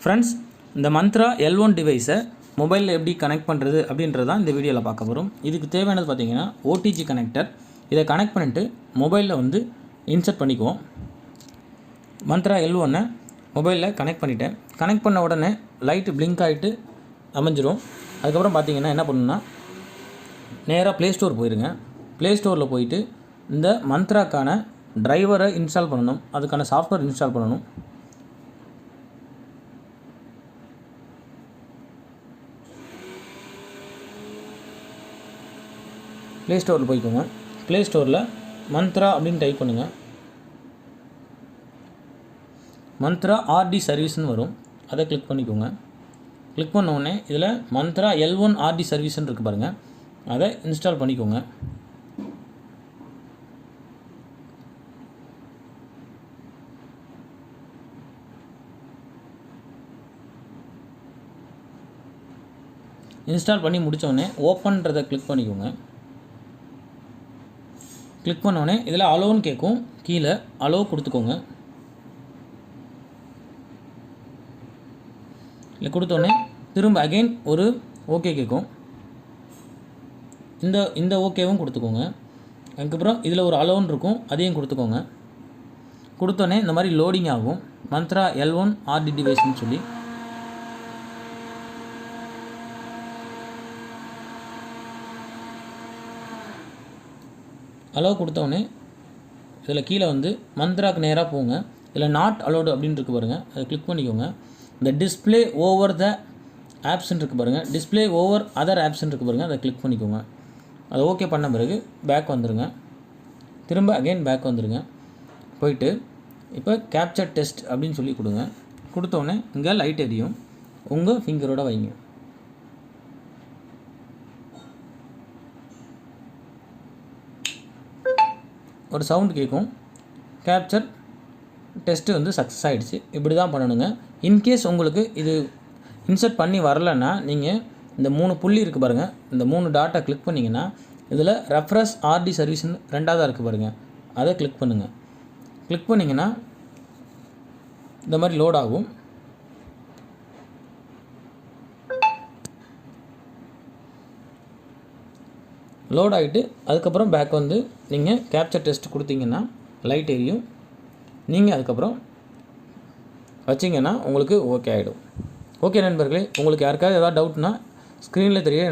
Friends, இந்த Mantra L1 டிவைஸை மொபைலில் எப்படி கனெக்ட் பண்ணுறது அப்படின்றது தான் இந்த வீடியோவில் பார்க்க போகிறோம். இதுக்கு தேவையானது பார்த்திங்கன்னா OTG கனெக்டர். இதை கனெக்ட் பண்ணிவிட்டு மொபைலில் வந்து இன்சர்ட் பண்ணிக்குவோம். மந்த்ரா L1 மொபைலில் கனெக்ட் பண்ணிட்டேன். கனெக்ட் பண்ண உடனே லைட்டு பிளிங்க் ஆகிட்டு அமைஞ்சிரும். அதுக்கப்புறம் பார்த்திங்கன்னா என்ன பண்ணணுன்னா, நேராக ப்ளே ஸ்டோர் போயிடுங்க. ப்ளே ஸ்டோரில் போயிட்டு இந்த மந்த்ராக்கான டிரைவரை இன்ஸ்டால் பண்ணணும். அதுக்கான சாஃப்ட்வேர் இன்ஸ்டால் பண்ணணும். ப்ளே ஸ்டோரில் போய்க்கோங்க. ப்ளே ஸ்டோரில் மந்த்ரா அப்படின்னு டைப் பண்ணுங்கள். மந்த்ரா RD சர்வீஸ்னு வரும். அதை கிளிக் பண்ணிக்கோங்க. கிளிக் பண்ண உடனே இதில் மந்த்ரா L1 RD சர்வீஸ்ன்னு இருக்குது பாருங்கள், அதை இன்ஸ்டால் பண்ணிக்கோங்க. இன்ஸ்டால் பண்ணி முடித்தோடனே ஓப்பன்றதை கிளிக் பண்ணிக்கோங்க. கிளிக் பண்ணோடனே இதில் அலோன்னு கேட்கும். கீழே அலோ கொடுத்துக்கோங்க. இல்லை கொடுத்தோடனே திரும்ப அகெயின் ஒரு ஓகே கேட்கும். இந்த ஓகேவும் கொடுத்துக்கோங்க. அதுக்கப்புறம் இதில் ஒரு அலோன்னு இருக்கும், அதையும் கொடுத்துக்கோங்க. கொடுத்தோடனே இந்த மாதிரி லோடிங் ஆகும். மந்த்ரா L1 RD டிவைஸ்ன்னு சொல்லி அலோ கொடுத்தோடனே இதில் கீழே வந்து மந்த்ராக்கு நேராக போங்க. இதில் நாட் அலோடு அப்படின்னு இருக்குது பாருங்கள், அதை கிளிக் பண்ணிக்கோங்க. இந்த டிஸ்பிளே ஓவர் த ஆப்ஸ்ன்னு இருக்குது பாருங்கள், டிஸ்பிளே ஓவர் அதர் ஆப்ஸ்ன்னு இருக்குது பாருங்கள், அதை கிளிக் பண்ணிக்கோங்க. அதை ஓகே பண்ண பிறகு பேக் வந்துடுங்க. திரும்ப அகெயின் பேக் வந்துடுங்க. போயிட்டு இப்போ கேப்சர் டெஸ்ட் அப்படின்னு சொல்லி கொடுங்க. கொடுத்தோடனே இங்கே லைட் எரியும். உங்கள் ஃபிங்கரோட வைங்க. ஒரு சவுண்ட் கேட்கும். கேப்சர் டெஸ்ட்டு வந்து சக்ஸஸ் ஆகிடுச்சு. இப்படி தான் பண்ணணுங்க. இன்கேஸ் உங்களுக்கு இது இன்சர்ட் பண்ணி வரலைன்னா நீங்கள் இந்த 3 புள்ளி இருக்குது பாருங்கள், இந்த 3 டாட்டை கிளிக் பண்ணிங்கன்னா இதில் ரெஃப்ரெஷ் RD சர்வீஸ்ன்னு ரெண்டாவதாக இருக்குது பாருங்கள், அதை கிளிக் பண்ணுங்கள். கிளிக் பண்ணிங்கன்னா இந்த மாதிரி லோட் ஆகும். லோட் ஆகிட்டு அதுக்கப்புறம் பேக் வந்து நீங்கள் கேப்சர் டெஸ்ட் கொடுத்தீங்கன்னா லைட் எரியும். நீங்கள் அதுக்கப்புறம் வச்சிங்கன்னா உங்களுக்கு ஓகே ஆகிடும். ஓகே நண்பர்களே, உங்களுக்கு யாருக்காவது ஏதாவது டவுட்னா ஸ்க்ரீனில் தெரிய